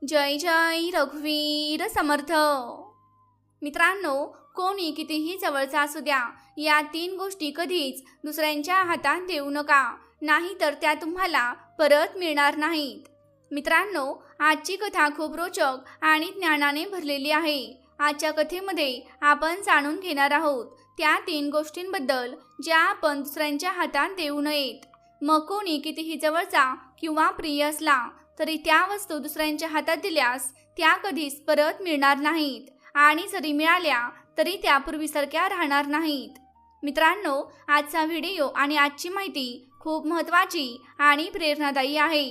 जय जय रघुवीर समर्थ। मित्रांनो, कोणी कितीही जवळचा असू द्या, या 3 गोष्टी कधीच दुसऱ्यांच्या हातात देऊ नका, नाहीतर त्या तुम्हाला परत मिळणार नाहीत। मित्रांनो, आजची कथा खूप रोचक आणि ज्ञानाने भरलेली आहे। आजच्या कथेमध्ये आपण जाणून घेणार आहोत त्या 3 गोष्टींबद्दल ज्या आपण दुसऱ्यांच्या हातात देऊ नयेत। मग कोणी कितीही जवळचा किंवा प्रिय असला तरी त्या वस्तू दुसऱ्यांच्या हातात दिल्यास त्या कधीच परत मिळणार नाहीत, आणि जरी मिळाल्या तरी त्या पूर्वीसारख्या राहणार नाहीत। मित्रांनो, आजचा व्हिडिओ आणि आजची माहिती खूप महत्त्वाची आणि प्रेरणादायी आहे।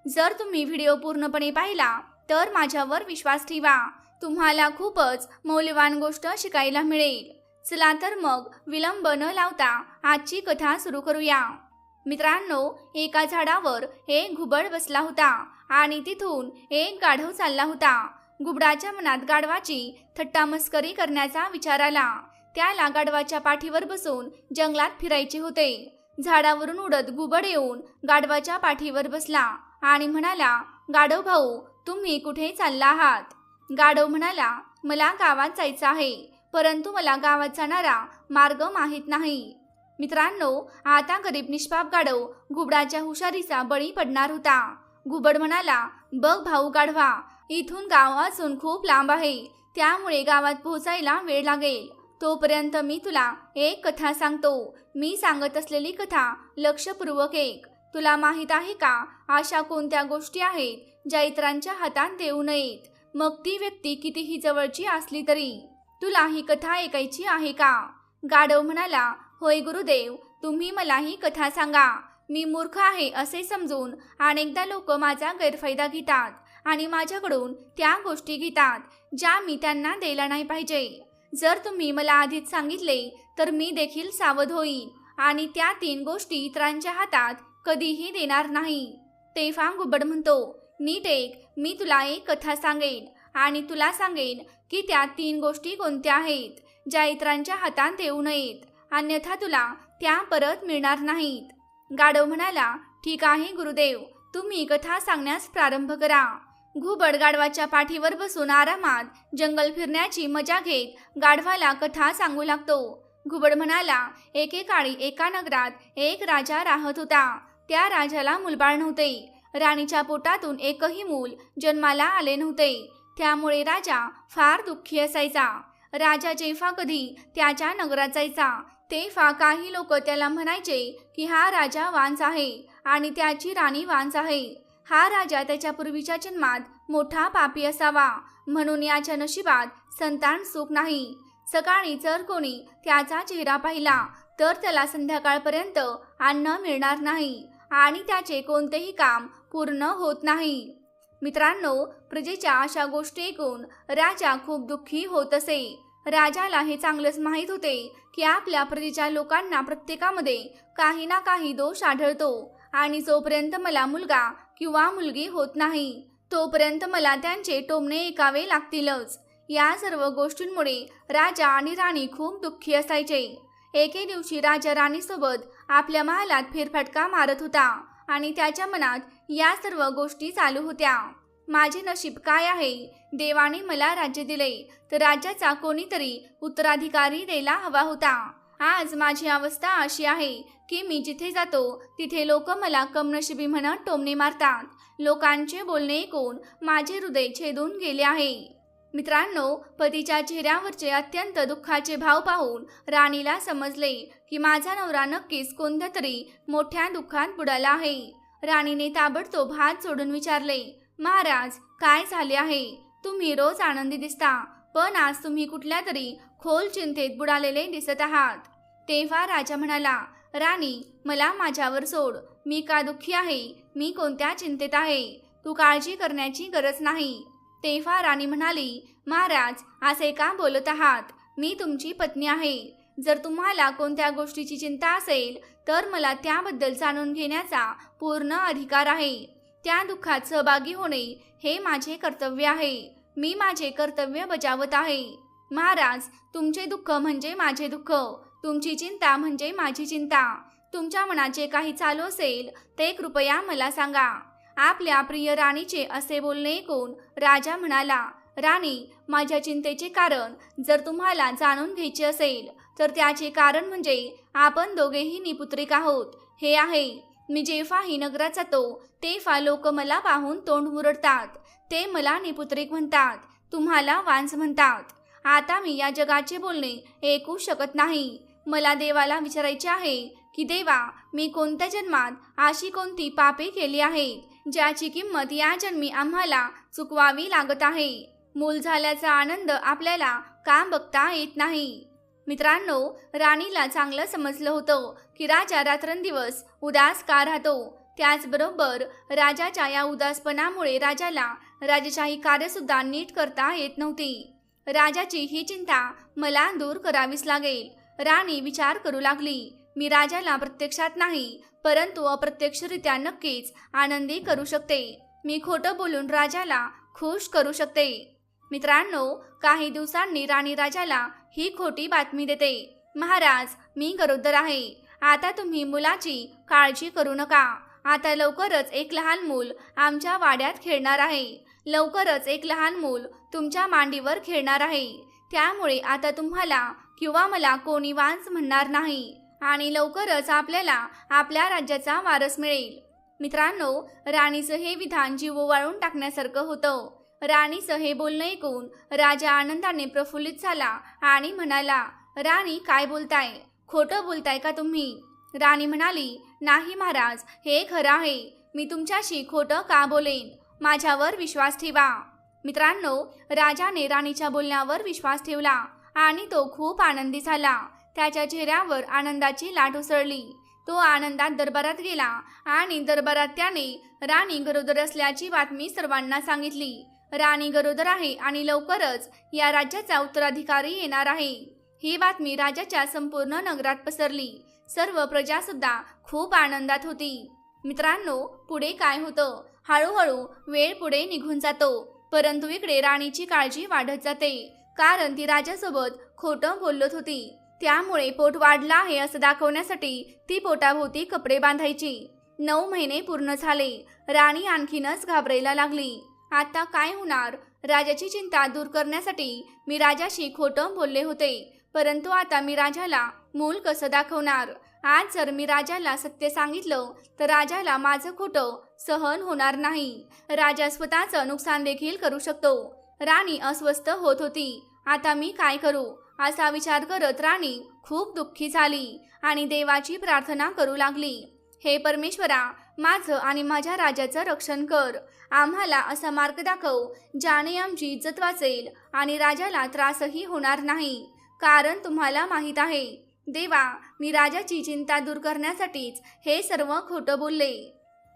जर तुम्ही व्हिडिओ पूर्णपणे पाहिला तर माझ्यावर विश्वास ठेवा, तुम्हाला खूपच मौल्यवान गोष्ट शिकायला मिळेल। चला तर मग विलंब न लावता आजची कथा सुरू करूया। मित्रांनो, एका झाडावर एक घुबड बसला होता आणि तिथून एक गाढव चालला होता। घुबडाच्या मनात गाढवाची थट्टा मस्करी करण्याचा विचार आला। त्याला गाढवाच्या पाठीवर बसून जंगलात फिरायचे होते। झाडावरून उडत घुबड येऊन गाढवाच्या पाठीवर बसला आणि म्हणाला, गाढव भाऊ, तुम्ही कुठे चालला आहात? गाढव म्हणाला, मला गावात जायचं आहे, परंतु मला गावात जाणारा मार्ग माहीत नाही। मित्रांनो, आता गरीब निष्पाप गाढव घुबडाच्या हुशारीचा बळी पडणार होता। घुबड म्हणाला, बघ भाऊ गाढवा, इथून गाव असून खूप लांब आहे, त्यामुळे गावात पोहोचायला वेळ लागेल। तोपर्यंत मी तुला एक कथा सांगतो। मी सांगत असलेली कथा लक्षपूर्वक ऐक। तुला माहीत आहे का, अशा कोणत्या गोष्टी आहेत ज्या इतरांच्या हातात देऊ नयेत, मग ती व्यक्ती कितीही जवळची असली तरी? तुला ही कथा ऐकायची आहे का? गाढव म्हणाला, होय गुरुदेव, तुम्ही मला ही कथा सांगा। मी मूर्ख आहे असे समजून अनेकदा लोक माझा गैरफायदा घेतात आणि माझ्याकडून त्या गोष्टी घेतात ज्या मी त्यांना द्यायला नाही पाहिजे। जर तुम्ही मला आधीच सांगितले तर मी देखील सावध होईन आणि त्या 3 गोष्टी इतरांच्या हातात कधीही देणार नाही। तेव्हा घुबड म्हणतो, नीट ऐक, मी तुला एक कथा सांगेन आणि तुला सांगेन की त्या 3 गोष्टी कोणत्या आहेत ज्या इतरांच्या हातात देऊ नयेत, अन्यथा तुला त्या परत मिळणार नाहीत। गाढव म्हणाला, ठीक आहे गुरुदेव, तुम्ही कथा सांगण्यास प्रारंभ करा। घुबड गाढवाच्या पाठीवर बसून आरामात जंगल फिरण्याची मजा घेत गाढवाला कथा सांगू लागतो। घुबड म्हणाला, एकेकाळी एका नगरात एक राजा राहत होता। त्या राजाला मूलबाळ नव्हते। राणीच्या पोटातून एकही मूल जन्माला आले नव्हते, त्यामुळे राजा फार दुःखी असायचा। राजा जेव्हा कधी त्याच्या नगरात जायचा तेव्हा काही लोक त्याला म्हणायचे की हा राजा वांस आहे आणि त्याची राणी वांस आहे। हा राजा त्याच्या पूर्वीच्या जन्मात मोठा पापी असावा, म्हणून याच्या नशिबात संतान सुख नाही। सकाळी जर कोणी त्याचा चेहरा पाहिला तर त्याला संध्याकाळपर्यंत अन्न मिळणार नाही आणि त्याचे कोणतेही काम पूर्ण होत नाही। मित्रांनो, प्रजेच्या अशा गोष्टी ऐकून राजा खूप दुःखी होत असे। राजाला हे चांगलंच माहीत होते की आपल्या प्रजेच्या लोकांना प्रत्येकामध्ये काही ना काही दोष आढळतो आणि जोपर्यंत मला मुलगा किंवा मुलगी होत नाही तोपर्यंत मला त्यांचे टोमणे ऐकावे लागतीलच। या सर्व गोष्टींमुळे राजा आणि राणी खूप दुःखी असायचे। एके दिवशी राजा राणीसोबत आपल्या महालात फेरफटका मारत होता आणि त्याच्या मनात या सर्व गोष्टी चालू होत्या। माझे नशीब काय आहे, देवाने मला राज्य दिले तर राज्याचा कोणीतरी उत्तराधिकारी द्यायला हवा होता। आज माझी अवस्था अशी आहे की मी जिथे जातो तिथे लोक मला कमनशिबी म्हणत टोमणे मारतात। लोकांचे बोलणे ऐकून माझे हृदय छेदून गेले आहे। मित्रांनो, पतीच्या चेहऱ्यावरचे अत्यंत दुःखाचे भाव पाहून राणीला समजले की माझा नवरा नक्कीच कोणत्या तरी मोठ्या दुःखात बुडाला आहे। राणीने ताबडतोब हात जोडून विचारले, महाराज, काय झाले आहे? तुम्ही रोज आनंदी दिसता, पण आज तुम्ही कुठल्या तरी खोल चिंतेत बुडालेले दिसत आहात। तेव्हा राजा म्हणाला, राणी, मला माझ्यावर सोड, मी का दुःखी आहे, मी कोणत्या चिंतेत आहे, तू काळजी करण्याची गरज नाही। तेव्हा राणी म्हणाली, महाराज, असे का बोलत आहात? मी तुमची पत्नी आहे। जर तुम्हाला कोणत्या गोष्टीची चिंता असेल तर मला त्याबद्दल जाणून घेण्याचा पूर्ण अधिकार आहे। त्या दुःखात सहभागी होणे हे माझे कर्तव्य आहे। मी माझे कर्तव्य बजावत आहे। महाराज, तुमचे दुःख म्हणजे माझे दुःख, तुमची चिंता म्हणजे माझी चिंता। तुमच्या मनात जे काही चालू असेल ते कृपया मला सांगा। आपल्या प्रिय राणीचे असे बोलणे ऐकून राजा म्हणाला, राणी, माझ्या चिंतेचे कारण जर तुम्हाला जाणून घ्यायचे असेल तर त्याचे कारण म्हणजे आपण दोघेही निपुत्रिक आहोत हे आहे. मी जेव्हाही नगरात जातो तेव्हा लोक मला पाहून तोंड मुरडतात. ते मला निपुत्रिक म्हणतात, तुम्हाला वांस म्हणतात. आता मी या जगाचे बोलणे ऐकू शकत नाही. मला देवाला विचारायचे आहे की देवा, मी कोणत्या जन्मात अशी कोणती पापे केली आहेत ज्याची किंमत या जन्मी आम्हाला चुकवावी लागत आहे. मूल झाल्याचा आनंद आपल्याला का बघता येत नाही. मित्रांनो, राणीला चांगलं समजलं होतं की राजा रात्रंदिवस उदास का राहतो. त्याचबरोबर राजाच्या या उदासपणामुळे राजाला राजेशाही कार्यसुद्धा नीट करता येत नव्हती. राजाची ही चिंता मला दूर करावीच लागेल. राणी विचार करू लागली, मी राजाला प्रत्यक्षात नाही परंतु अप्रत्यक्षरित्या नक्कीच आनंदी करू शकते. मी खोटं बोलून राजाला खुश करू शकते. मित्रांनो, काही दिवसांनी राणी राजाला ही खोटी बातमी देते, महाराज, मी गरोदर आहे. आता तुम्ही मुलाची काळजी करू नका. आता लवकरच एक लहान मूल आमच्या वाड्यात खेळणार आहे. लवकरच एक लहान मूल तुमच्या मांडीवर खेळणार आहे. त्यामुळे आता तुम्हाला किंवा मला कोणी वांस म्हणणार नाही आणि लवकरच आपल्याला आपल्या राज्याचा वारस मिळेल. मित्रांनो, राणीचं हे विधान जीव ओवाळून टाकण्यासारखं होतं. राणीचं हे बोलणं ऐकून राजा आनंदाने प्रफुल्लित झाला आणि म्हणाला, राणी, काय बोलताय? खोटं बोलताय का तुम्ही? राणी म्हणाली, नाही महाराज, हे खरं आहे. मी तुमच्याशी खोटं का बोलेन? माझ्यावर विश्वास ठेवा. मित्रांनो, राजाने राणीच्या बोलण्यावर विश्वास ठेवला आणि तो खूप आनंदी झाला. त्याच्या चेहऱ्यावर आनंदाची लाट उसळली. तो आनंदात दरबारात गेला आणि दरबारात त्याने राणी गरोदर असल्याची बातमी सर्वांना सांगितली. राणी गरोदर आहे आणि लवकरच या राज्याचा उत्तराधिकारी येणार आहे. ही बातमी राजाच्या संपूर्ण नगरात पसरली. सर्व प्रजा सुद्धा खूप आनंदात होती. मित्रांनो, पुढे काय होतं? हळूहळू वेळ पुढे निघून जातो, परंतु इकडे राणीची काळजी वाढत जाते, कारण ती राजासोबत खोटं बोलत होती. त्यामुळे पोट वाढलं आहे असं दाखवण्यासाठी ती पोटाभोवती कपडे बांधायची. 9 महिने पूर्ण झाले. राणी आणखीनच घाबरायला लागली. आता काय होणार? राजाची चिंता दूर करण्यासाठी मी राजाशी खोटं बोलले होते, परंतु आता मी राजाला मूल कसं दाखवणार? आज जर मी राजाला सत्य सांगितलं तर राजाला माझं खोटं सहन होणार नाही. राजा स्वतःचं नुकसान देखील करू शकतो. राणी अस्वस्थ होत होती. आता मी काय करू असा विचार करत राणी खूप दुःखी झाली आणि देवाची प्रार्थना करू लागली, हे परमेश्वरा, माझं आणि माझ्या राजाचं रक्षण कर. आम्हाला असा मार्ग दाखव ज्याने आमची इज्जत वाचेल आणि राजाला त्रासही होणार नाही, कारण तुम्हाला माहीत आहे देवा, मी राजाची चिंता दूर करण्यासाठीच हे सर्व खोटं बोलले.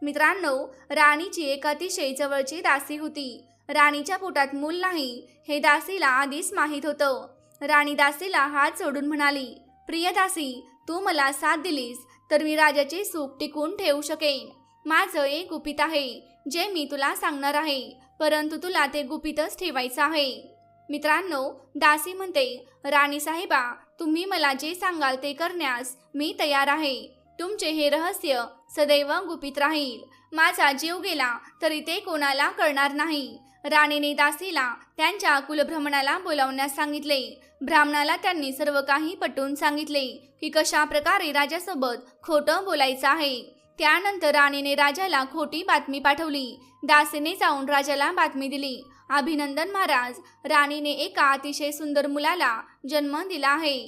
मित्रांनो, राणीची एक अतिशय जवळची दासी होती. राणीच्या पोटात मूल नाही हे दासीला आधीच माहीत होतं. राणी दासीला हात जोडून म्हणाली, प्रिय दासी, तू मला साथ दिलीस तर मी राजाचे सुख टिकून ठेवू शकेन. माझं एक गुपित आहे जे मी तुला सांगणार आहे, परंतु तुला ते गुपितच ठेवायचं आहे. मित्रांनो, दासी म्हणते, राणी साहेबा, तुम्ही मला जे सांगाल ते करण्यास मी तयार आहे. तुमचे हे रहस्य सदैव गुपित राहील. माझा जीव गेला तरी ते कोणाला कळणार नाही. राणीने दासीला त्यांच्या कुलभ्रमणाला बोलावण्यास सांगितले. ब्राह्मणाला त्यांनी सर्व काही पटवून सांगितले की कशा प्रकारे राजासोबत खोटं बोलायचं आहे. त्यानंतर राणीने राजाला खोटी बातमी पाठवली. दासीने जाऊन राजाला बातमी दिली, अभिनंदन महाराज, राणीने एका अतिशय सुंदर मुलाला जन्म दिला आहे.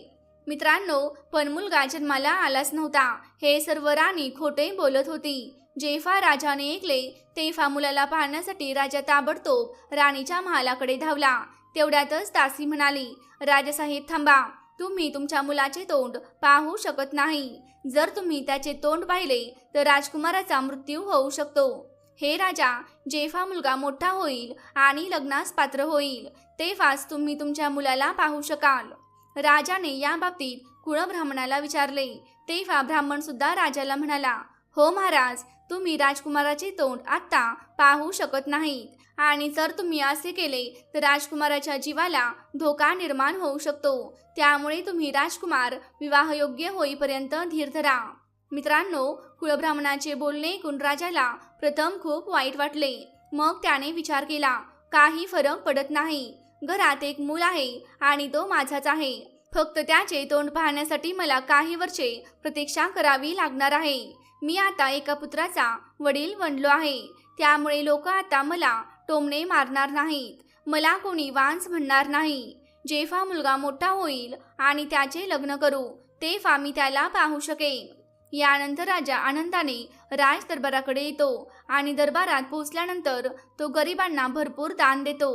मित्रांनो, पण मुलगा जन्माला आलाच नव्हता. हे सर्व राणी खोटे बोलत होती. जेव्हा राजाने ऐकले तेव्हा मुलाला पाहण्यासाठी राजा ताबडतोब राणीच्या महालाकडे धावला. तेवढ्यातच दासी म्हणाली, राजासाहेब थांबा, तुम्ही तुमच्या मुलाचे तोंड पाहू शकत नाही. जर तुम्ही त्याचे तोंड पाहिले तर राजकुमाराचा मृत्यू होऊ शकतो. हे राजा, जेव्हा मुलगा मोठा होईल आणि लग्नास पात्र होईल तेव्हाच तुम्ही तुमच्या मुलाला पाहू शकाल. राजाने या बाबतीत कुळब्राह्मणाला विचारले. तेव्हा ब्राह्मण सुद्धा राजाला म्हणाला, हो महाराज, तुम्ही राजकुमाराचे तोंड आत्ता पाहू शकत नाहीत आणि जर तुम्ही असे केले तर राजकुमाराच्या जीवाला धोका निर्माण होऊ शकतो. त्यामुळे तुम्ही राजकुमार विवाहयोग्य होईपर्यंत धीर धरा. मित्रांनो, कुळब्राह्मणाचे बोलणे ऐकून राजाला प्रथम खूप वाईट वाटले. मग त्याने विचार केला, काही फरक पडत नाही. घरात एक मूल आहे आणि तो माझाच आहे. फक्त त्याचे तोंड पाहण्यासाठी मला काही वर्षे प्रतीक्षा करावी लागणार आहे. मी आता एका पुत्राचा वडील बनलो आहे. त्यामुळे लोक आता मला टोमणे मारणार नाहीत. मला कोणी वांस म्हणणार नाही. जेव्हा मुलगा मोठा होईल आणि त्याचे लग्न करू तेव्हा मी त्याला पाहू शकेन. यानंतर राजा आनंदाने राज दरबाराकडे येतो आणि दरबारात पोहोचल्यानंतर तो गरिबांना भरपूर दान देतो.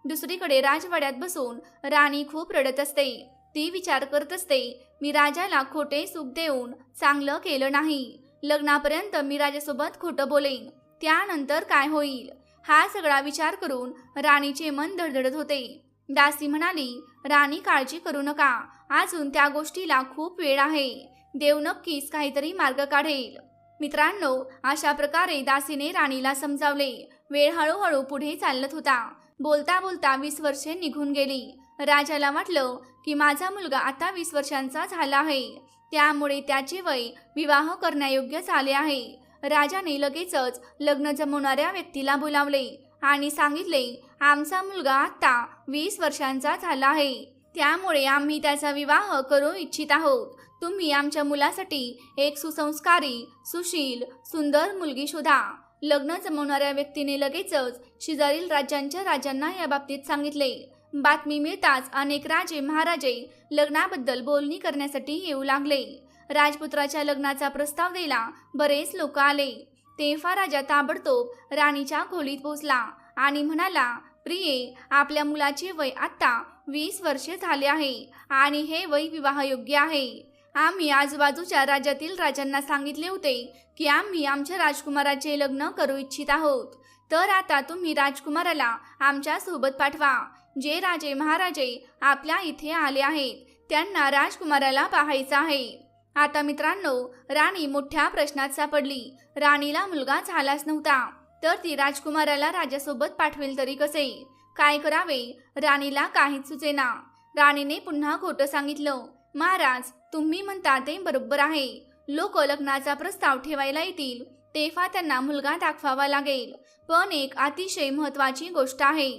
दुसरीकडे राजवाड्यात बसून राणी खूप रडत असते. ती विचार करत असते, मी राजाला खोटे सुख देऊन चांगलं केलं नाही. लग्नापर्यंत मी राजासोबत खोटं बोलेन, त्यानंतर काय होईल? हा सगळा विचार करून राणीचे मन धडधडत होते. दासी म्हणाली, राणी काळजी करू नका, अजून त्या गोष्टीला खूप वेळ आहे. देव नक्कीच काहीतरी मार्ग काढेल. मित्रांनो, अशा प्रकारे दासीने राणीला समजावले. वेळ हळूहळू पुढे चालत होता. बोलता बोलता 20 वर्षे निघून गेली. राजाला वाटलं की माझा मुलगा आता 20 वर्षांचा झाला आहे, त्यामुळे त्याचे वय विवाह करण्यायोग्य झाले आहे. राजाने लगेचच लग्न जमवणाऱ्या व्यक्तीला बोलावले आणि सांगितले, आमचा मुलगा आता 20 वर्षांचा झाला आहे, त्यामुळे आम्ही त्याचा विवाह करू इच्छित आहोत. तुम्ही आमच्या मुलासाठी एक सुसंस्कारी, सुशील, सुंदर मुलगी शोधा. लग्न जमवणाऱ्या व्यक्तीने लगेचच शेजारील राज्यांच्या राजांना या बाबतीत सांगितले. बातमी मिळताच अनेक राजे महाराजे लग्नाबद्दल बोलणी करण्यासाठी येऊ लागले. राजपुत्राच्या लग्नाचा प्रस्ताव द्यायला बरेच लोक आले. तेव्हा राजा ताबडतोब राणीच्या खोलीत पोहोचला आणि म्हणाला, प्रिये, आपल्या मुलाचे वय आता 20 वर्षे झाले आहे आणि हे वय विवाहयोग्य आहे. आम्ही आजूबाजूच्या राज्यातील राजांना सांगितले होते की आम्ही आमच्या राजकुमाराचे लग्न करू इच्छित आहोत. तर आता तुम्ही राजकुमाराला आमच्या सोबत पाठवा. जे राजे महाराजे आपल्या इथे आले आहेत त्यांना राजकुमाराला पाहायचं आहे. आता मित्रांनो, राणी मोठ्या प्रश्नात सापडली. राणीला मुलगा झालाच नव्हता, तर ती राजकुमाराला राजासोबत पाठवेल तरी कसे? काय करावे? राणीला काहीच सुचेना. राणीने पुन्हा खोटं सांगितलं. महाराज, तुम्ही म्हणता ते बरोबर आहे. लोक लग्नाचा प्रस्ताव ठेवायला येतील तेव्हा त्यांना मुलगा दाखवावा लागेल. पण एक अतिशय महत्त्वाची गोष्ट आहे.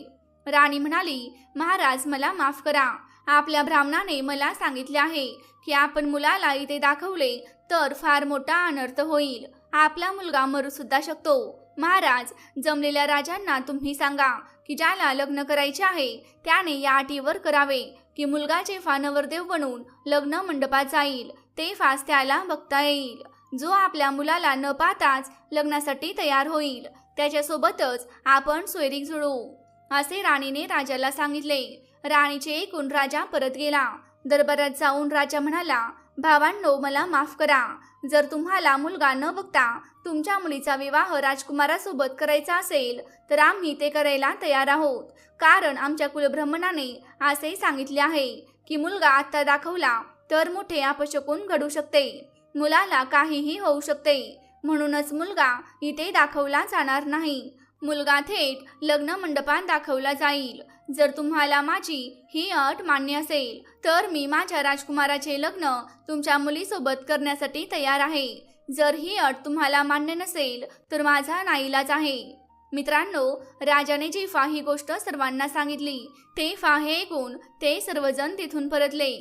राणी म्हणाली, महाराज, मला माफ करा. आपल्या ब्राह्मणाने मला सांगितले आहे की आपण मुलाला इथे दाखवले तर फार मोठा अनर्थ होईल. आपला मुलगा मरू सुद्धा शकतो. महाराज, जमलेल्या राजांना तुम्ही सांगा की ज्याला लग्न करायचे आहे त्याने या अटीवर करावे की मुलगा जेव्हा नवरदेव बनून लग्न मंडपात जाईल तेव्हाच त्याला बघता येईल. जो आपल्या मुलाला न पाहताच लग्नासाठी तयार होईल त्याच्यासोबतच आपण सोयरीक जुळू, असे राणीने राजाला सांगितले. राणीचे ऐकून राजा परत गेला. दरबारात जाऊन राजा म्हणाला, भावांनो, मला माफ करा. जर तुम्हाला मुलगा न बघता तुमच्या मुलीचा विवाह राजकुमारासोबत करायचा असेल तर आम्ही ते करायला तयार आहोत. कारण आमच्या कुलब्राह्मणाने असे सांगितले आहे की मुलगा आत्ता दाखवला तर मोठे अपशकुन घडू शकते. मुलाला काहीही होऊ शकते. म्हणूनच मुलगा इथे दाखवला जाणार नाही. मुलगा थेट लग्न मंडपात दाखवला जाईल. जर तुम्हाला माझी ही अट मान्य असेल तर मी माझ्या राजकुमाराचे लग्न तुमच्या मुलीसोबत करण्यासाठी तयार आहे. जर ही अट तुम्हाला मान्य नसेल तर माझा नाईलाज आहे. मित्रांनो, राजाने जेव्हा ही गोष्ट सर्वांना सांगितली तेव्हा हे ऐकून ते सर्वजण तिथून परतले.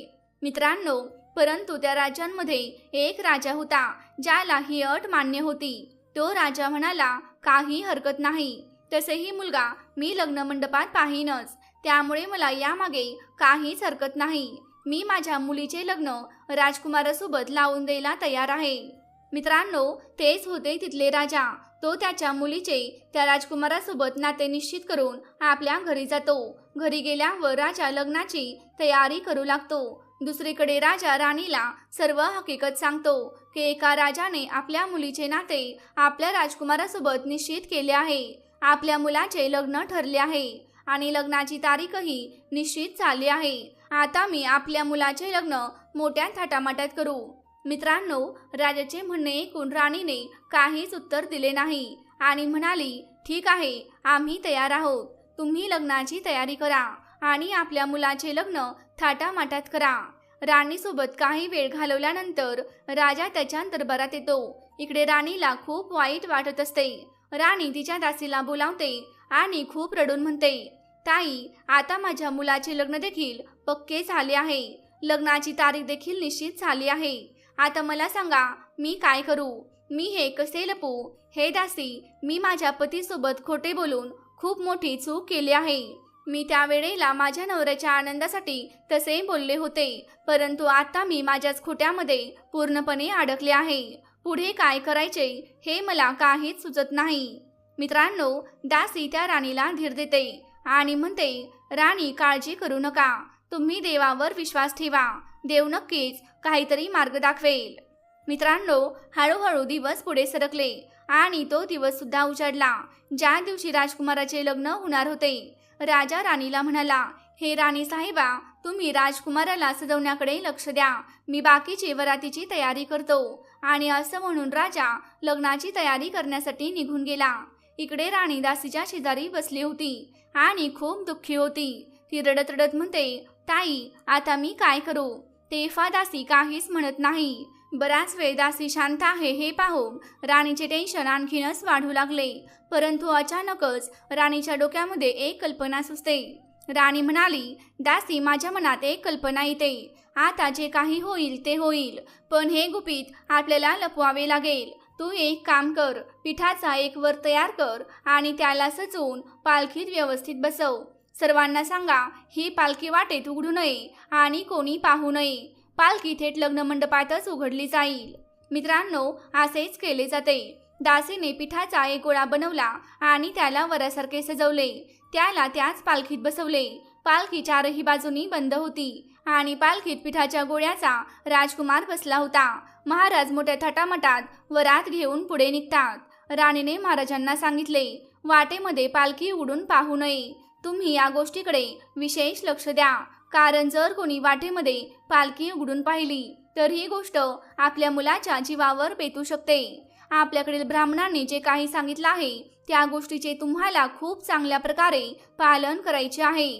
मित्रांनो, परंतु त्या राज्यांमध्ये एक राजा होता ज्याला ही अट मान्य होती. तो राजा म्हणाला, काही हरकत नाही. तसेही मुलगा मी लग्न मंडपात पाहीनच, त्यामुळे मला यामागे काहीच हरकत नाही. मी माझ्या मुलीचे लग्न राजकुमारासोबत लावून द्यायला तयार आहे. मित्रांनो, तेच होते तिथले राजा. तो त्याच्या मुलीचे त्या राजकुमारासोबत नाते निश्चित करून आपल्या घरी जातो. घरी गेल्यावर राजा लग्नाची तयारी करू लागतो. दुसरीकडे राजा राणीला सर्व हकीकत सांगतो की एका राजाने आपल्या मुलीचे नाते आपल्या राजकुमारासोबत निश्चित केले आहे. आपल्या मुलाचे लग्न ठरले आहे आणि लग्नाची तारीखही निश्चित झाली आहे. आता मी आपल्या मुलाचे लग्न मोठ्या थाटामाटात करू. मित्रांनो, राजाचे म्हणणे ऐकून राणीने काहीच उत्तर दिले नाही आणि म्हणाली, ठीक आहे, आम्ही तयार आहोत. तुम्ही लग्नाची तयारी करा आणि आपल्या मुलाचे लग्न थाटामाटात करा. राणीसोबत काही वेळ घालवल्यानंतर राजा त्याच्या दरबारात येतो. इकडे राणीला खूप वाईट वाटत असते. राणी तिच्या दासीला बोलावते आणि खूप रडून म्हणते, ताई, आता माझ्या मुलाचे लग्न देखील पक्के झाले आहे. लग्नाची तारीख देखील निश्चित झाली आहे. आता मला सांगा, मी काय करू? मी हे कसे लपू? हे दासी, मी माझ्या पतीसोबत खोटे बोलून खूप मोठी चूक केली आहे. मी त्यावेळेला माझ्या नवऱ्याच्या आनंदासाठी तसे बोलले होते, परंतु आता मी माझ्याच खोट्यामध्ये पूर्णपणे अडकले आहे. पुढे काय करायचे हे मला काहीच सुचत नाही. मित्रांनो, दासी त्या राणीला धीर देते आणि म्हणते, राणी, काळजी करू नका. तुम्ही देवावर विश्वास ठेवा. देव नक्कीच काहीतरी मार्ग दाखवेल. मित्रांनो, हळूहळू दिवस पुढे सरकले आणि तो दिवस सुद्धा उजाडला ज्या दिवशी राजकुमाराचे लग्न होणार होते. राजा राणीला म्हणाला, हे राणी साहेबा, तुम्ही राजकुमाराला सजवण्याकडे लक्ष द्या. मी बाकीची वरातीची तयारी करतो. आणि असं म्हणून राजा लग्नाची तयारी करण्यासाठी निघून गेला. इकडे राणी दासीच्या शेजारी बसली होती आणि खूप दुःखी होती. ती रडत रडत म्हणते, ताई, आता मी काय करू? तेव्हा दासी काहीच म्हणत नाही. बराच वेळ दासी शांत आहे हे पाहून राणीचे टेन्शन आणखीनच वाढू लागले. परंतु अचानकच राणीच्या डोक्यामध्ये एक कल्पना सुचते. राणी म्हणाली, दासी, माझ्या मनात एक कल्पना येते. आता जे काही होईल ते होईल, पण हे गुपित आपल्याला लपवावे लागेल. तू एक काम कर, पिठाचा एक वर तयार कर आणि त्याला सजवून पालखीत व्यवस्थित बसव. सर्वांना सांगा, ही पालखी वाटेत उघडू नये आणि कोणी पाहू नये. पालखी थेट लग्न मंडपातच उघडली जाईल. मित्रांनो, असेच केले जाते. दासीने पिठाचा एक गोळा बनवला आणि त्याला वरासारखे सजवले. त्याला त्याच पालखीत बसवले. पालखी चारही बाजूनी बंद होती आणि पालखीत पिठाच्या गोळ्याचा राजकुमार बसला होता. महाराज मोठ्या थाटामाटात वरात घेऊन पुढे निघतात. राणीने महाराजांना सांगितले, वाटेमध्ये पालखी उडून पाहू नये. तुम्ही या गोष्टीकडे विशेष लक्ष द्या, कारण जर कोणी वाटेमध्ये पालखी उघडून पाहिली तर ही गोष्ट आपल्या मुलाच्या जीवावर बेतू शकते. आपल्याकडील ब्राह्मणांनी जे काही सांगितलं आहे त्या गोष्टीचे तुम्हाला खूप चांगल्या प्रकारे पालन करायचे आहे.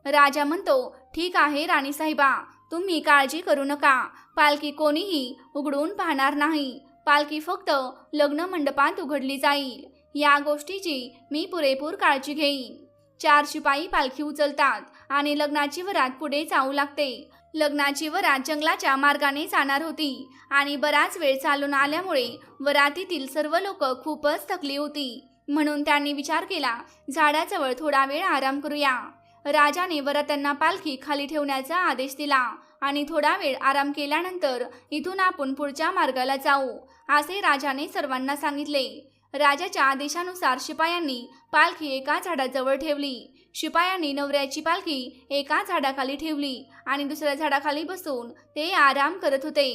राजा म्हणतो, ठीक आहे राणी साहेबा, तुम्ही काळजी करू नका. पालखी कोणीही उघडून पाहणार नाही. पालखी फक्त लग्न मंडपात उघडली जाईल. या गोष्टीची मी पुरेपूर काळजी घेईन. 4 शिपाई पालखी उचलतात आणि लग्नाची वरात पुढे जाऊ लागते. लग्नाची वरात जंगलाच्या मार्गाने जाणार होती आणि बराच वेळ चालून आल्यामुळे वरातीतील सर्व लोक खूपच थकली होती. म्हणून त्यांनी विचार केला, झाडाजवळ थोडा वेळ आराम करूया. राजाने वरात्यांना पालखी खाली ठेवण्याचा आदेश दिला आणि थोडा वेळ आराम केल्यानंतर इथून आपण पुढच्या मार्गाला जाऊ, असे राजाने सर्वांना सांगितले. राजाच्या आदेशानुसार शिपायांनी पालखी एका झाडाजवळ ठेवली. शिपायांनी नवऱ्याची पालखी एका झाडाखाली ठेवली आणि दुसऱ्या झाडाखाली बसून ते आराम करत होते.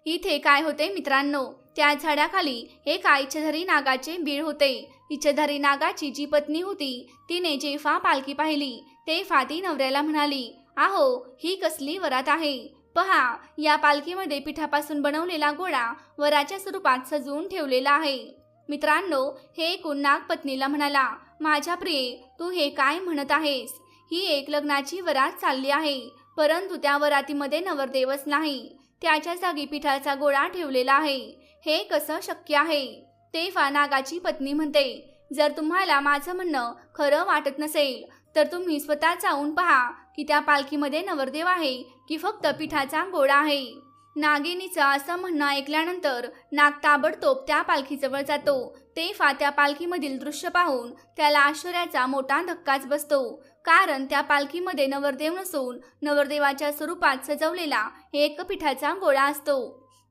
इथे काय होते मित्रांनो, त्या झाडाखाली एका इच्छाधारी नागाचे बीळ होते. इच्छाधारी नागाची जी पत्नी होती तिने जेव्हा पालखी पाहिली तेव्हा ती नवऱ्याला म्हणाली, आहो, ही कसली वरात आहे. पहा, या पालखीमध्ये पिठापासून बनवलेला गोळा वराच्या स्वरूपात सजवून ठेवलेला आहे. मित्रांनो, हे ऐकून नाग पत्नीला म्हणाला, माझ्या प्रिये, तू हे काय म्हणत आहेस? ही एक लग्नाची वरात चालली आहे, परंतु त्या वरातीमध्ये नवरदेवच नाही. त्याच्या जागी पिठाचा गोळा ठेवलेला आहे. हे कसं शक्य आहे? तेव्हा नागाची पत्नी म्हणते, जर तुम्हाला माझं म्हणणं खरं वाटत नसेल तर तुम्ही स्वतः जाऊन पहा की त्या पालखीमध्ये नवरदेव आहे की फक्त पिठाचा गोळा आहे. नागिनीचं असं म्हणणं ऐकल्यानंतर नाग ताबडतोब त्या पालखीजवळ जातो. तेव्हा त्या पालखीमधील दृश्य पाहून त्याला आश्चर्याचा मोठा धक्काच बसतो, कारण त्या पालखीमध्ये नवरदेव नसून नवरदेवाच्या स्वरूपात सजवलेला एक पिठाचा गोळा असतो.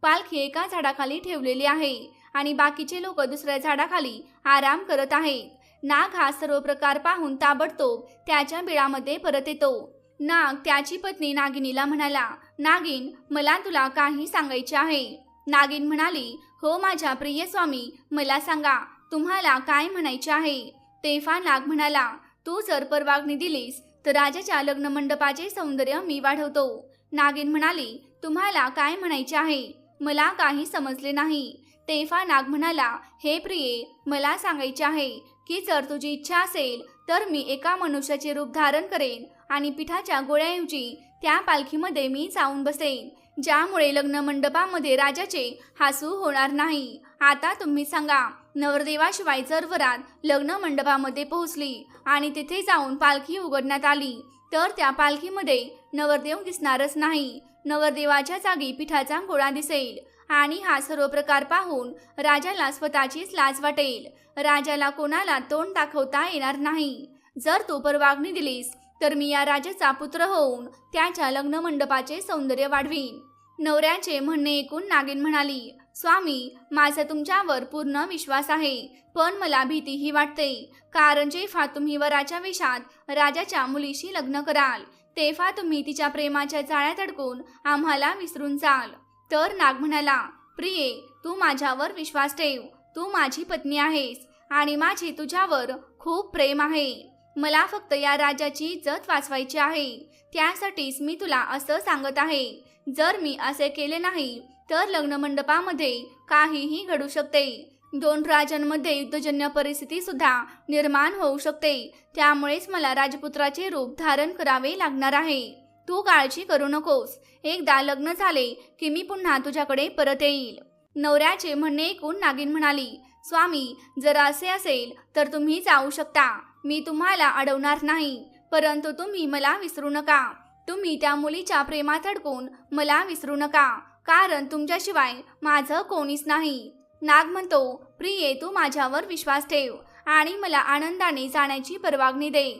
पालखी एका झाडाखाली ठेवलेली आहे आणि बाकीचे लोक दुसऱ्या झाडाखाली आराम करत आहेत. नाग हा सर्व प्रकार पाहून ताबडतोब त्याच्या बिळामध्ये परत येतो. नाग त्याची पत्नी नागिनीला म्हणाला, नागिन, मला तुला काही सांगायचे आहे. नागिन म्हणाली, हो माझ्या प्रिय स्वामी, मला सांगा, तुम्हाला काय म्हणायचे आहे. तेव्हा नाग म्हणाला, तू जर परवानगी दिलीस तर राजाच्या लग्न मंडपाचे सौंदर्य मी वाढवतो. नागिन म्हणाली, तुम्हाला काय म्हणायचे आहे? मला काही समजले नाही. तेव्हा नाग म्हणाला, हे प्रिये, मला सांगायचे आहे की जर तुझी इच्छा असेल तर मी एका मनुष्याचे रूप धारण करेन आणि पिठाच्या गोळ्याऐवजी त्या पालखीमध्ये मी जाऊन बसेन, ज्यामुळे लग्न मंडपामध्ये राजाचे हासू होणार नाही. आता तुम्ही सांगा, नवरदेवाशिवाय जर वरात लग्न मंडपामध्ये पोहोचली आणि तिथे जाऊन पालखी उघडण्यात आली तर त्या पालखीमध्ये नवरदेव दिसणारच नाही. नवरदेवाच्या जागी पिठाचा गोळा दिसेल आणि हा सर्व प्रकार पाहून राजाला स्वतःचीच लाज वाटेल. राजाला कोणाला तोंड दाखवता येणार नाही. जर तू परवानगी दिलीस तर मी या राजाचा पुत्र होऊन त्याच्या लग्न मंडपाचे सौंदर्य वाढवीन. नवऱ्याचे म्हणणे ऐकून नागिन म्हणाली, स्वामी, माझा तुमच्यावर पूर्ण विश्वास आहे, पण मला भीतीही वाटते. कारण जेव्हा तुम्ही वराच्या वेशात राजाच्या मुलीशी लग्न कराल तेव्हा तुम्ही तिच्या प्रेमाच्या जाळ्यात अडकून आम्हाला विसरून जाल. तर नाग म्हणाला, प्रिये, तू माझ्यावर विश्वास ठेव. तू माझी पत्नी आहेस आणि माझे तुझ्यावर खूप प्रेम आहे. मला फक्त या राजाची इज्जत वाचवायची आहे. त्यासाठीच मी तुला असं सांगत आहे. जर मी असे केले नाही तर लग्न मंडपामध्ये काहीही घडू शकते. 2 राजांमध्ये युद्धजन्य परिस्थिती सुद्धा निर्माण होऊ शकते. त्यामुळेच मला राजपुत्राचे रूप धारण करावे लागणार आहे. तू काळजी करू नकोस. एकदा लग्न झाले की मी पुन्हा तुझ्याकडे परत येईल. नवऱ्याचे म्हणणे ऐकून नागिन म्हणाली, स्वामी, जर असे असेल तर तुम्ही जाऊ शकता. मी तुम्हाला अडवणार नाही, परंतु तुम्ही मला विसरू नका. तुम्ही त्या मुलीच्या प्रेमात अडकून मला विसरू नका, कारण तुमच्याशिवाय माझं कोणीच नाही. नाग म्हणतो, प्रिये, तू माझ्यावर विश्वास ठेव आणि मला आनंदाने जाण्याची परवानगी दे.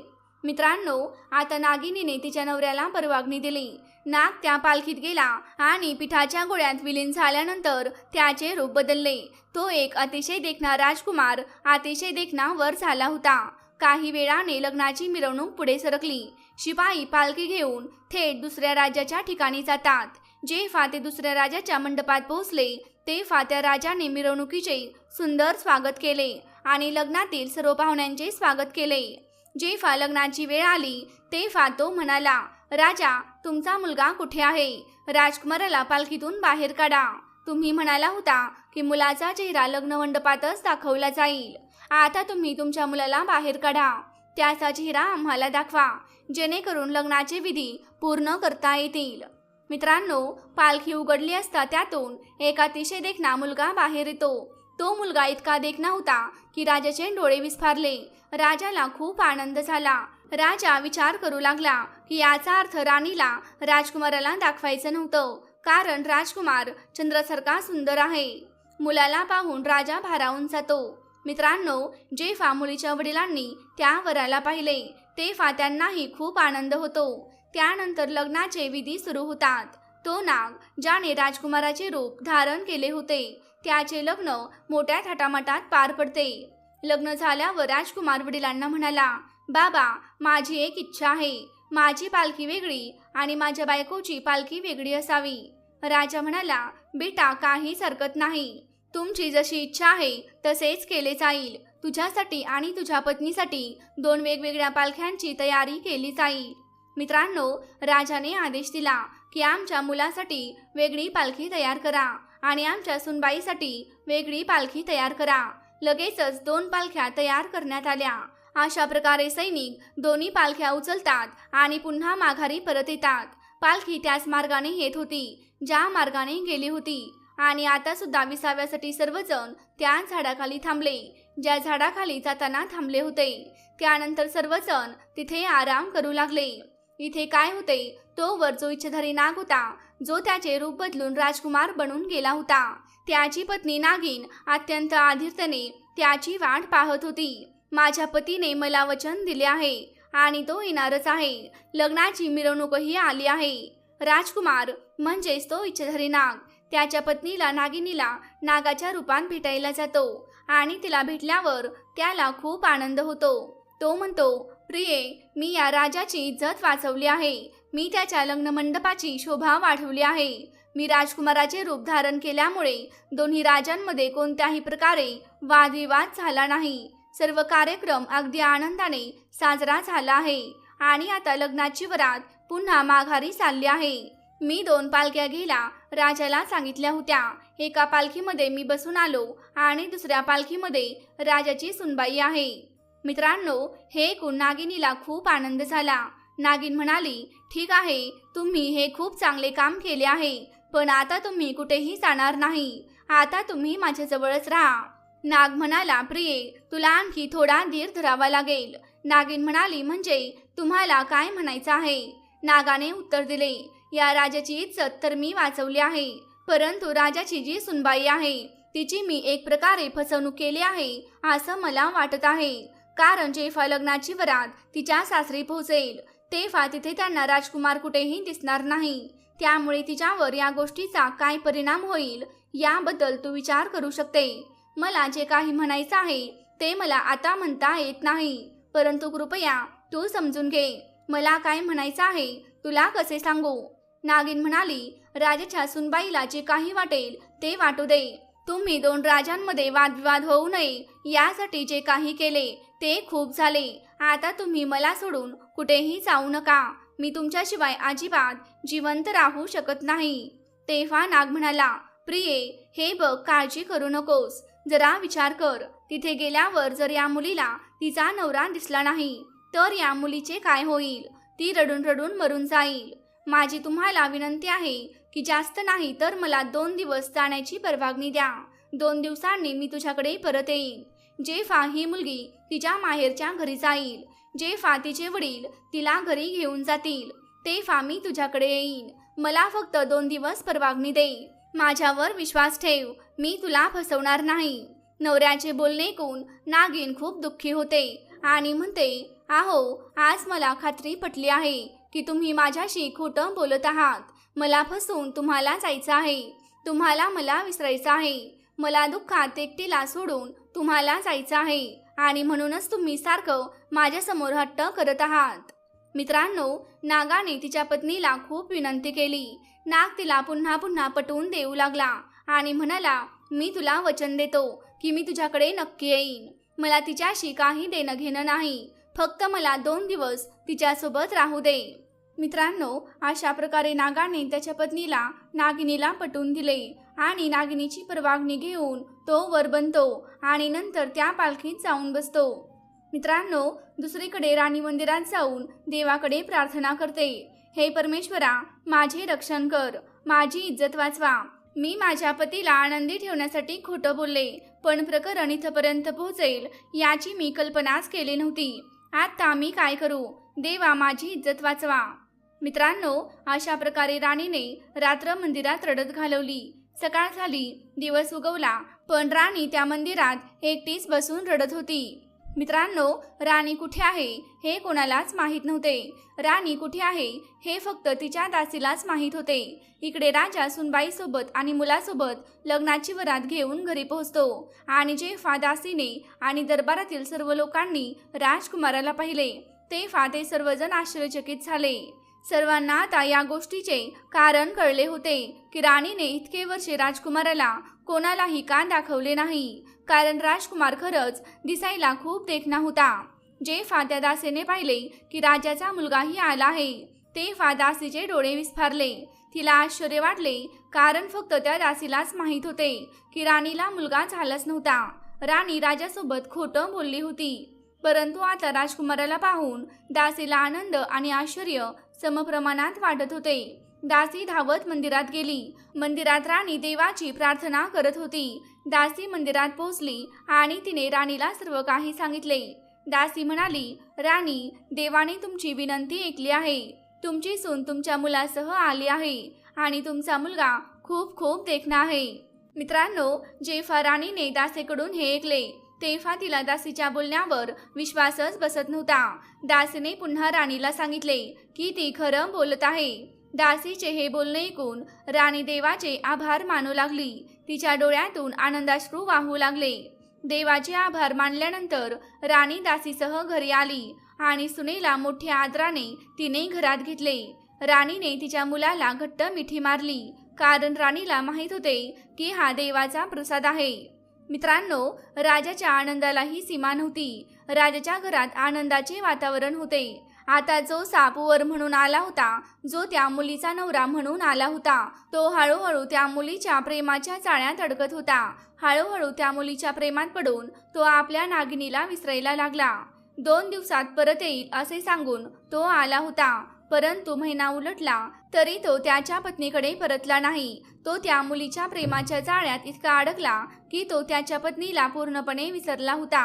मित्रांनो, आता नागिनीने तिच्या नवऱ्याला परवानगी दिली. नाग त्या पालखीत गेला आणि पिठाच्या गोळ्यात विलीन झाल्यानंतर त्याचे रूप बदलले. तो एक अतिशय देखणा राजकुमार, अतिशय देखणा वर झाला होता. काही वेळाने लग्नाची मिरवणूक पुढे सरकली. शिपाई पालखी घेऊन थेट दुसऱ्या राज्याच्या ठिकाणी जातात. जेव्हा ते दुसऱ्या राजाच्या मंडपात पोहोचले तेव्हा त्या राजाने मिरवणुकीचे सुंदर स्वागत केले आणि लग्नातील सर्व पाहुण्यांचे स्वागत केले. जेव्हा लग्नाची वेळ आली तेव्हा तो म्हणाला, राजा, तुमचा मुलगा कुठे आहे? राजकुमाराला पालखीतून बाहेर काढा. तुम्ही म्हणाला होता की मुलाचा चेहरा लग्न मंडपातच दाखवला जाईल. आता तुम्ही तुमच्या मुलाला बाहेर काढा. त्याचा चेहरा आम्हाला दाखवा, जेणेकरून लग्नाचे विधी पूर्ण करता येतील. मित्रांनो, पालखी उघडली असता त्यातून एक अतिशय देखणा मुलगा बाहेर येतो. तो मुलगा इतका देखणा होता की राजाचे डोळे विस्फारले. राजाला खूप आनंद झाला. राजा विचार करू लागला की याचा अर्थ राणीला राजकुमाराला दाखवायचं नव्हतं, कारण राजकुमार चंद्रासारखा सुंदर आहे. मुलाला पाहून राजा भारावून जातो. मित्रांनो, जेव्हा मुलीच्या वडिलांनी त्या वराला पाहिले तेव्हा त्यांनाही खूप आनंद होतो. त्यानंतर लग्नाचे विधी सुरू होतात. तो नाग ज्याने राजकुमाराचे रूप धारण केले होते त्याचे लग्न मोठ्या थाटामाटात पार पडते. लग्न झाल्यावर राजकुमार वडिलांना म्हणाला, बाबा, माझी एक इच्छा आहे. माझी पालखी वेगळी आणि माझ्या बायकोची पालखी वेगळी असावी. राजा म्हणाला, बेटा, काहीच हरकत नाही. तुमची जशी इच्छा आहे तसेच केले जाईल. तुझ्यासाठी आणि तुझ्या पत्नीसाठी 2 वेगवेगळ्या पालख्यांची तयारी केली जाईल. मित्रांनो, राजाने आदेश दिला की आमच्या मुलासाठी वेगळी पालखी तयार करा आणि आमच्या सुनबाईसाठी वेगळी पालखी तयार करा. लगेचच 2 पालख्या तयार करण्यात आल्या. अशा प्रकारे सैनिक दोन्ही पालख्या उचलतात आणि पुन्हा माघारी परत येतात. पालखी त्याच मार्गाने येत होती ज्या मार्गाने गेली होती आणि आता सुद्धा विसाव्यासाठी सर्वजण त्या झाडाखाली थांबले, ज्या झाडाखाली जाताना थांबले होते. त्यानंतर सर्वजण तिथे आराम करू लागले. इथे काय होते, तो वर जो इच्छाधारी नाग होता, जो त्याचे रूप बदलून राजकुमार बनून गेला होता, त्याची पत्नी नागिन अत्यंत आधीरतेने त्याची वाट पाहत होती. माझ्या पतीने मला वचन दिले आहे आणि तो येणारच आहे. लग्नाची मिरवणूकही आली आहे. राजकुमार म्हणजेच तो इच्छाधारी नाग त्याच्या पत्नीला नागिनीला नागाच्या रूपात भेटायला जातो आणि तिला भेटल्यावर त्याला खूप आनंद होतो. तो म्हणतो, प्रिये, मी या राजाची इज्जत वाचवली आहे. मी त्याच्या लग्न मंडपाची शोभा वाढवली आहे. मी राजकुमाराचे रूप धारण केल्यामुळे दोन्ही राजांमध्ये कोणत्याही प्रकारे वादविवाद झाला नाही. सर्व कार्यक्रम अगदी आनंदाने साजरा झाला आहे आणि आता लग्नाची वरात पुन्हा माघारी चालली आहे. मी 2 पालख्या घ्यायला राजाला सांगितल्या होत्या. एका पालखीमध्ये मी बसून आलो आणि दुसऱ्या पालखीमध्ये राजाची सुनबाई आहे. मित्रांनो, हे ऐकून नागिनीला खूप आनंद झाला. नागिन म्हणाली, ठीक आहे, तुम्ही हे खूप चांगले काम केले आहे, पण आता तुम्ही कुठेही जाणार नाही. आता तुम्ही माझ्याजवळच राहा. नाग म्हणाला, प्रिये, तुला आणखी थोडा धीर धरावा लागेल. नागिन म्हणाली, म्हणजे तुम्हाला काय म्हणायचं आहे? नागाने उत्तर दिले, या राजाची इज्जत तर मी वाचवली आहे, परंतु राजाची जी सुनबाई आहे तिची मी एक प्रकारे फसवणूक केली आहे असं मला वाटत आहे. कारण जेव्हा लग्नाची वरात तिच्या सासरी पोहोचेल तेव्हा तिथे त्यांना राजकुमार कुठेही दिसणार नाही. त्यामुळे तिच्यावर या गोष्टीचा काय परिणाम होईल याबद्दल तू विचार करू शकते. मला जे काही म्हणायचं आहे ते मला आता म्हणता येत नाही, परंतु कृपया तू समजून घे. मला काय म्हणायचं आहे तुला कसे सांगू? नागिन म्हणाली, राजाच्या सुनबाईला जे काही वाटेल ते वाटू दे. तुम्ही दोन राजांमध्ये वादविवाद होऊ नये यासाठी जे काही केले ते खूप झाले. आता तुम्ही मला सोडून कुठेही जाऊ नका. मी तुमच्याशिवाय अजिबात जिवंत राहू शकत नाही. तेव्हा नाग म्हणाला, प्रिये, हे बघ, काळजी करू नकोस. जरा विचार कर, तिथे गेल्यावर जर या मुलीला तिचा नवरा दिसला नाही तर या मुलीचे काय होईल? ती रडून रडून मरून जाईल. माझी तुम्हाला विनंती आहे की जास्त नाही तर मला 2 दिवस जाण्याची परवानगी द्या. 2 दिवसांनी मी तुझ्याकडे परत येईन. जेव्हा ही मुलगी तिच्या माहेरच्या घरी जाईल, जेव्हा तिचे वडील तिला घरी घेऊन जातील, तेव्हा मी तुझ्याकडे येईन. मला फक्त 2 दिवस परवानगी दे. माझ्यावर विश्वास ठेव, मी तुला फसवणार नाही. नवऱ्याचे बोलणे ऐकून नागिन खूप दुःखी होते आणि म्हणते, आहो, आज मला खात्री पटली आहे की तुम्ही माझ्याशी खोटं बोलत आहात. मला फसवून तुम्हाला जायचं आहे. तुम्हाला मला विसरायचं आहे. मला दुःखात एकटीला सोडून तुम्हाला जायचं आहे आणि म्हणूनच तुम्ही सारखं माझ्यासमोर हट्ट करत आहात. मित्रांनो, नागाने तिच्या पत्नीला खूप विनंती केली. नाग तिला पुन्हा पुन्हा पटवून देऊ लागला आणि म्हणाला, मी तुला वचन देतो की मी तुझ्याकडे नक्की येईन. मला तिच्याशी काही देणं घेणं नाही. फक्त मला 2 दिवस तिच्यासोबत राहू दे. मित्रांनो, अशा प्रकारे नागाने त्याच्या पत्नीला नागिनीला पटवून दिले आणि नागिनीची परवानगी घेऊन तो वर बनतो आणि नंतर त्या पालखीत जाऊन बसतो. मित्रांनो, दुसरीकडे राणी मंदिरात जाऊन देवाकडे प्रार्थना करते, हे परमेश्वरा, माझे रक्षण कर, माझी इज्जत वाचवा. मी माझ्या पतीला आनंदी ठेवण्यासाठी खोटं बोलले, पण प्रकरण इथपर्यंत पोहोचेल याची मी कल्पनाच केली नव्हती. आता मी काय करू? देवा, माझी इज्जत वाचवा. मित्रांनो, अशा प्रकारे राणीने रात्र मंदिरात रडत घालवली. सकाळ झाली, दिवस उगवला, पण राणी त्या मंदिरात एकटीच बसून रडत होती. मित्रांनो, राणी कुठे आहे हे कोणालाच माहीत नव्हते. राणी कुठे आहे हे फक्त तिच्या दासीलाच माहीत होते. इकडे राजा सुनबाईसोबत आणि मुलासोबत लग्नाची वरात घेऊन घरी पोहोचतो आणि जेव्हा दासीने आणि दरबारातील सर्व लोकांनी राजकुमाराला पाहिले तेव्हा ते सर्वजण आश्चर्यचकित झाले. सर्वांना आता या गोष्टीचे कारण कळले होते की राणीने इतके वर्षे राजकुमाराला कोणालाही का दाखवले नाही, कारण राजकुमार खरंच दिसायला खूप देखणा होता. जेव्हा त्या दासीने पाहिले की राजाचा मुलगाही आला आहे तेव्हा दासीचे डोळे विस्फारले. तिला आश्चर्य वाटले, कारण फक्त त्या दासीलाच माहीत होते की राणीला मुलगा झालाच नव्हता. राणी राजासोबत खोटं बोलली होती, परंतु आता राजकुमाराला पाहून दासीला आनंद आणि आश्चर्य समप्रमाणात वाटत होते. दासी धावत मंदिरात गेली. मंदिरात राणी देवाची प्रार्थना करत होती. दासी मंदिरात पोहोचली आणि तिने राणीला सर्व काही सांगितले. दासी म्हणाली, राणी, देवाने तुमची विनंती ऐकली आहे. तुमची सून तुमच्या मुलासह आली आहे आणि तुमचा मुलगा खूप खूप देखणा आहे. मित्रांनो, जेव्हा राणीने दासीकडून हे ऐकले तेव्हा तिला दासीच्या बोलण्यावर विश्वासच बसत नव्हता. दासीने पुन्हा राणीला सांगितले की ती खरं बोलत आहे. दासीचे हे बोलणे ऐकून राणी देवाचे आभार मानू लागली. तिच्या डोळ्यातून आनंदाश्रू वाहू लागले. देवाचे आभार मानल्यानंतर राणी दासीसह घरी आली आणि सुनेला मोठ्या आदराने तिने घरात घेतले. राणीने तिच्या मुलाला घट्ट मिठी मारली, कारण राणीला माहीत होते की हा देवाचा प्रसाद आहे. मित्रांनो, राजाच्या आनंदालाही सीमा नव्हती. राजाच्या घरात आनंदाचे वातावरण होते. आता जो साप वर म्हणून आला होता, जो त्या मुलीचा नवरा म्हणून आला होता, तो हळूहळू त्या मुलीच्या प्रेमाच्या जाळ्यात अडकत होता. हळूहळू त्या मुलीच्या प्रेमात पडून तो आपल्या नागिनीला विसरायला लागला. 2 दिवसात परत येईल असे सांगून तो आला होता, परंतु महिना उलटला तरी तो त्याच्या पत्नीकडे परतला नाही. तो त्या मुलीच्या प्रेमाच्या जाळ्यात इतका अडकला की तो त्याच्या पत्नीला पूर्णपणे विसरला होता.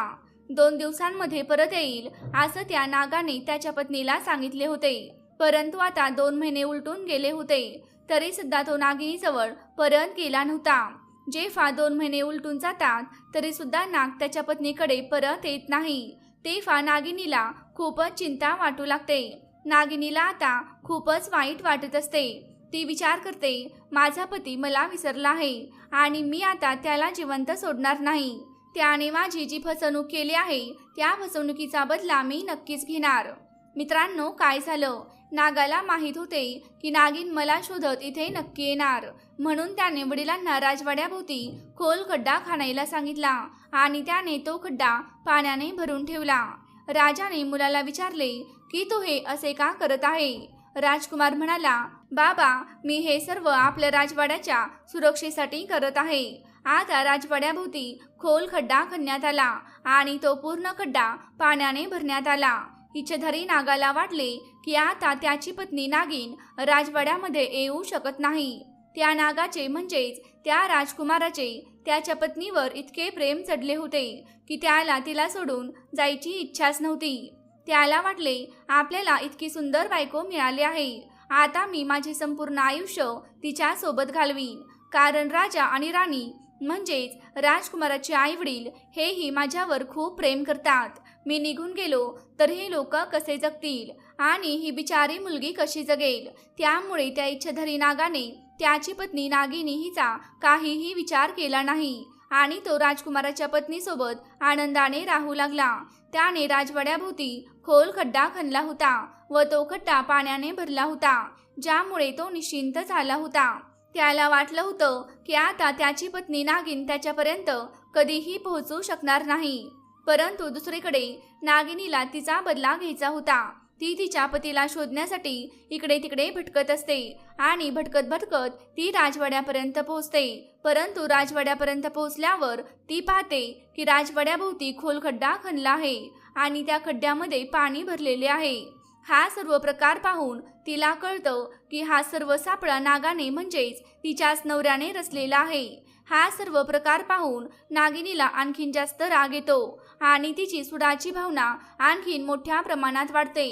2 दिवसांमध्ये परत येईल असं त्या नागाने त्याच्या पत्नीला सांगितले होते, परंतु आता 2 महिने उलटून गेले होते तरी सुद्धा तो नागिनीजवळ परत गेला नव्हता. जेव्हा 2 महिने उलटून जातात तरी सुद्धा नाग त्याच्या पत्नीकडे परत येत नाही, तेव्हा नागिनीला खूपच चिंता वाटू लागते. नागिनीला आता खूपच वाईट वाटत असते. ती विचार करते, माझा पती मला विसरला आहे आणि मी आता त्याला जिवंत सोडणार नाही. त्याने माझी जी फसवणूक केली आहे त्या फसवणुकीचा बदला मी नक्कीच घेणार. मित्रांनो, काय झालं? नागाला माहीत होते की नागिन मला शोधत इथे नक्की येणार, म्हणून त्याने वडिलांना राजवाड्याभोवती खोल खड्डा खणायला सांगितला आणि त्याने तो खड्डा पाण्याने भरून ठेवला. राजाने मुलाला विचारले की तू हे असे का करत आहे? राजकुमार म्हणाला, बाबा, मी हे सर्व आपल्या राजवाड्याच्या सुरक्षेसाठी करत आहे. आता राजवाड्याभोवती खोल खड्डा खणण्यात आला आणि तो पूर्ण खड्डा पाण्याने भरण्यात आला. इच्छाधारी नागाला वाटले की आता त्याची पत्नी नागिन राजवाड्यामध्ये येऊ शकत नाही. त्या नागाचे म्हणजेच त्या राजकुमाराचे त्याच्या पत्नीवर इतके प्रेम चढले होते की त्याला तिला सोडून जायची इच्छाच नव्हती. त्याला वाटले, आपल्याला इतकी सुंदर बायको मिळाली आहे, आता मी माझे संपूर्ण आयुष्य तिच्या सोबत घालवीन, कारण राजा आणि राणी म्हणजेच राजकुमाराचे आईवडील हेही माझ्यावर खूप प्रेम करतात. मी निघून गेलो तर हे लोक कसे जगतील आणि ही बिचारी मुलगी कशी जगेल? त्यामुळे त्या इच्छाधारी नागाने त्याची पत्नी नागिनी हिचा काहीही विचार केला नाही आणि तो राजकुमाराच्या पत्नीसोबत आनंदाने राहू लागला. त्याने राजवाड्याभोवती खोल खड्डा खणला होता व तो खड्डा पाण्याने भरला होता, ज्यामुळे तो निश्चिंत झाला होता. त्याला वाटलं होतं की आता त्याची पत्नी नागिन त्याच्यापर्यंत कधीही पोहोचू शकणार नाही, परंतु दुसरीकडे नागिनीला तिचा बदला घ्यायचा होता. ती तिच्या पतीला शोधण्यासाठी इकडे तिकडे भटकत असते आणि भटकत भटकत ती राजवाड्यापर्यंत पोहोचते. परंतु राजवाड्यापर्यंत पोहोचल्यावर ती पाहते की राजवाड्याभोवती खोल खड्डा खणला आहे आणि त्या खड्ड्यामध्ये पाणी भरलेले आहे. हा सर्व प्रकार पाहून तिला कळतं की हा सर्व सापळा नागाने म्हणजेच तिच्याच नवऱ्याने रचलेला आहे. हा सर्व प्रकार पाहून नागिनीला आणखीन जास्त राग येतो आणि तिची सुडाची भावना आणखीन मोठ्या प्रमाणात वाढते.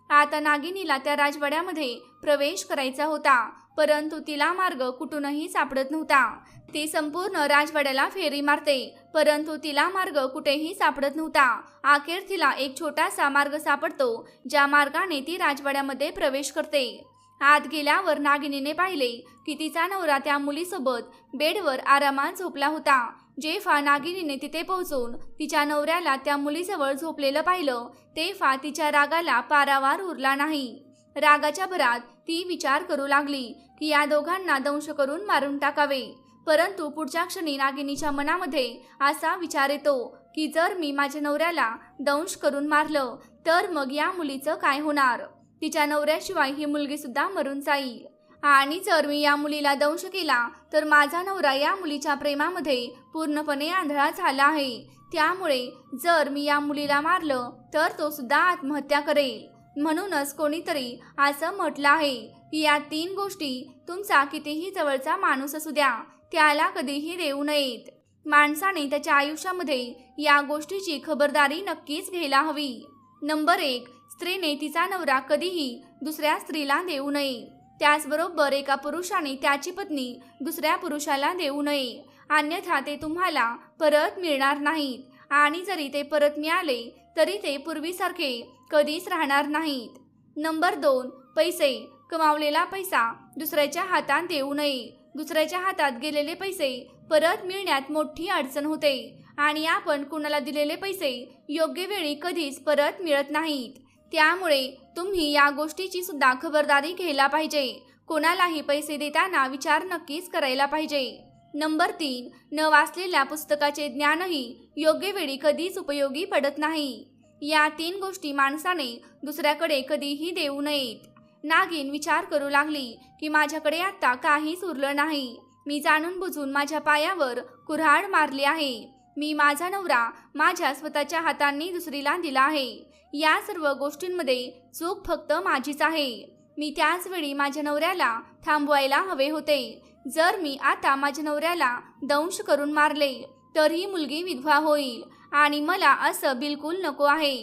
आता नागिनीला त्या राजवाड्यामध्ये प्रवेश करायचा होता, परंतु तिला मार्ग कुठूनही सापडत नव्हता. ती संपूर्ण राजवाड्याला फेरी मारते, परंतु तिला मार्ग कुठेही सापडत नव्हता. अखेर तिला एक छोटासा मार्ग सापडतो, ज्या मार्गाने ती राजवाड्यामध्ये प्रवेश करते. आत गेल्यावर नागिनीने पाहिले की तिचा नवरा त्या मुलीसोबत बेडवर आरामात झोपला होता. जेव्हा नागिनीने तिथे पोहोचून तिच्या नवऱ्याला त्या मुलीजवळ झोपलेलं पाहिलं, तेव्हा तिच्या रागाला पारावार उरला नाही. रागाच्या भरात ती विचार करू लागली की या दोघांना दंश करून मारून टाकावे. परंतु पुढच्या क्षणी नागिनीच्या मनामध्ये असा विचार येतो की जर मी माझ्या नवऱ्याला दंश करून मारलं तर मग या मुलीचं काय होणार? तिच्या नवऱ्याशिवाय ही मुलगी सुद्धा मरून जाईल आणि जर मी या मुलीला दंश केला तर माझा नवरा या मुलीच्या प्रेमामध्ये पूर्णपणे आंधळा झाला आहे. त्यामुळे जर मी या मुलीला मारलं तर तो सुद्धा आत्महत्या करेल. म्हणूनच कोणीतरी असं म्हटलं आहे की या 3 गोष्टी तुमचा कितीही जवळचा माणूस असू द्या, त्याला कधीही देऊ नयेत. माणसाने त्याच्या आयुष्यामध्ये या गोष्टीची खबरदारी नक्कीच घ्यायला हवी. नंबर 1, स्त्रीने तिचा नवरा कधीही दुसऱ्या स्त्रीला देऊ नये. त्याचबरोबर एका पुरुषाने त्याची पत्नी दुसऱ्या पुरुषाला देऊ नये, अन्यथा ते तुम्हाला परत मिळणार नाहीत आणि जरी ते परत मिळाले तरी ते पूर्वीसारखे कधीच राहणार नाहीत. नंबर 2, पैसे. कमावलेला पैसा दुसऱ्याच्या हातात देऊ नये. दुसऱ्याच्या हातात गेलेले पैसे परत मिळण्यात मोठी अडचण होते आणि आपण कुणाला दिलेले पैसे योग्य वेळी कधीच परत मिळत नाहीत. त्यामुळे तुम्ही या गोष्टीची सुद्धा खबरदारी घ्यायला पाहिजे. कोणालाही पैसे देताना विचार नक्कीच करायला पाहिजे. नंबर 3, न वाचलेल्या पुस्तकाचे ज्ञानही योग्य वेळी कधीच उपयोगी पडत नाही. या 3 गोष्टी माणसाने दुसऱ्याकडे कधीही देऊ नयेत. नागिन विचार करू लागली की माझ्याकडे आता काहीच उरलं नाही. मी जाणून बुजून माझ्या पायावर कुऱ्हाड मारली आहे. मी माझा नवरा माझ्या स्वतःच्या हातांनी दुसरीला दिला आहे. या सर्व गोष्टींमध्ये चूक फक्त माझीच आहे. मी त्याच वेळी माझ्या नवऱ्याला थांबवायला हवे होते. जर मी आता माझ्या नवऱ्याला दंश करून मारले तर ही मुलगी विधवा होईल आणि मला असं बिलकुल नको आहे.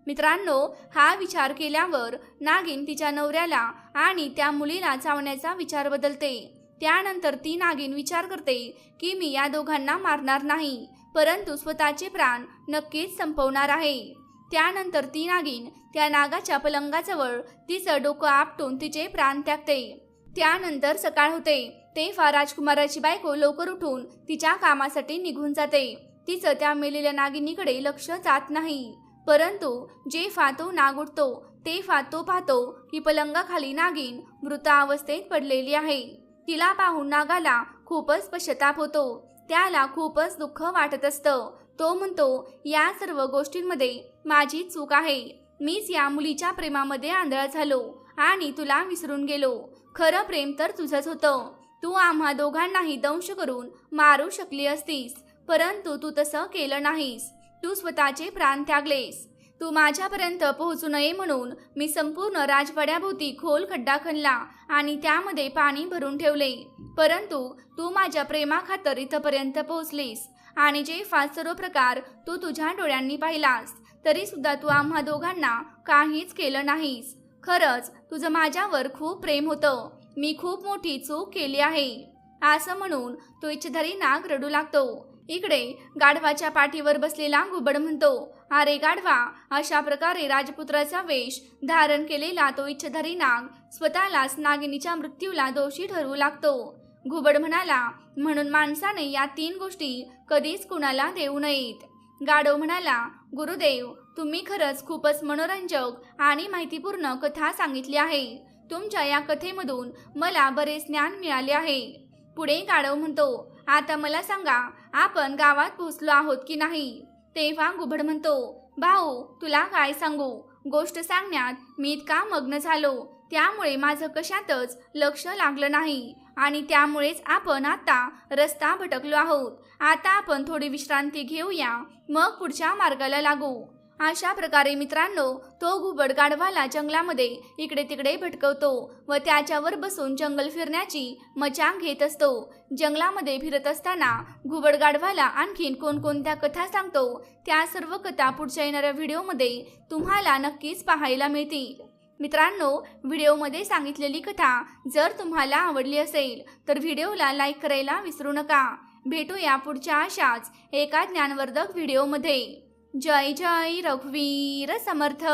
मित्रांनो, हा विचार केल्यावर नागिन तिच्या नवऱ्याला आणि त्या मुलीला चावण्याचा विचार बदलते. त्यानंतर ती नागिन विचार करते की मी या दोघांना मारणार नाही, परंतु स्वतःचे प्राण नक्कीच संपवणार आहे. त्यानंतर ती नागिन त्या नागाच्या पलंगाजवळ तिचं डोकं आपटून तिचे प्राण त्यागते. त्यानंतर सकाळ होते तेव्हा राजकुमाराची बायको लवकर उठून तिच्या कामासाठी निघून जाते. तिचं त्या मेलेल्या नागिनीकडे लक्ष जात नाही, परंतु जेव्हा तो नाग उठतो तेव्हा तो पाहतो की पलंगाखाली नागिन मृतावस्थेत पडलेली आहे. तिला पाहून नागाला खूपच पश्चाताप होतो. त्याला खूपच दुःख वाटत असतं. तो म्हणतो, या सर्व गोष्टींमध्ये माझी चूक आहे. मीच या मुलीच्या प्रेमामध्ये आंधळा झालो आणि तुला विसरून गेलो. खरं प्रेम तर तुझंच होतं. तू आम्हा दोघांनाही दंश करून मारू शकली असतीस, परंतु तू तसं केलं नाहीस. तू स्वतःचे प्राण त्यागलेस. तू माझ्यापर्यंत पोहोचू नये म्हणून मी संपूर्ण राजवाड्याभोवती खोल खड्डा खणला आणि त्यामध्ये पाणी भरून ठेवले, परंतु तू माझ्या प्रेमाखातर इथपर्यंत पोहोचलीस. आणि जेव्हा सर्व प्रकार तू तुझ्या डोळ्यांनी पाहिलास तरी सुद्धा तू आम्हा दोघांना काहीच केलं नाहीस. खरंच तुझं माझ्यावर खूप प्रेम होतं. मी खूप मोठी चूक केली आहे. असं म्हणून तो इच्छाधारी नाग रडू लागतो. इकडे गाढवाच्या पाठीवर बसलेला घुबड म्हणतो, अरे गाढवा, अशा प्रकारे राजपुत्राचा वेश धारण केलेला तो इच्छाधारी नाग स्वतःलाच नागिनीच्या मृत्यूला दोषी ठरवू लागतो. घुबड म्हणाला, म्हणून माणसाने या 3 गोष्टी कधीच कुणाला देऊ नयेत. गाढव म्हणाला, गुरुदेव, तुम्ही खरंच खूपच मनोरंजक आणि माहितीपूर्ण कथा सांगितली आहे. तुमच्या या कथेमधून मला बरेच ज्ञान मिळाले आहे. पुढे गाढव म्हणतो, आता मला सांगा, आपण गावात पोहोचलो आहोत की नाही? तेव्हा घुबड म्हणतो, भाऊ, तुला काय सांगू, गोष्ट सांगण्यात मी इतका मग्न झालो, त्यामुळे माझं कशातच लक्ष लागलं नाही आणि त्यामुळेच आपण आता रस्ता भटकलो आहोत. आता आपण थोडी विश्रांती घेऊया, मग पुढच्या मार्गाला लागू. अशा प्रकारे मित्रांनो, तो घुबड गाढवाला जंगलामध्ये इकडे तिकडे भटकवतो व त्याच्यावर बसून जंगल फिरण्याची मजा घेत असतो. जंगलामध्ये फिरत असताना घुबड गाढवाला आणखीन कोणकोणत्या कथा सांगतो त्या सर्व कथा पुढच्या येणाऱ्या व्हिडिओमध्ये तुम्हाला नक्कीच पाहायला मिळतील. मित्रांनो, व्हिडिओमध्ये सांगितलेली कथा जर तुम्हाला आवडली असेल तर व्हिडिओला लाईक करायला विसरू नका. भेटूया पुढच्या अशाच एका ज्ञानवर्धक व्हिडिओमध्ये. जय जय रघुवीर समर्थ.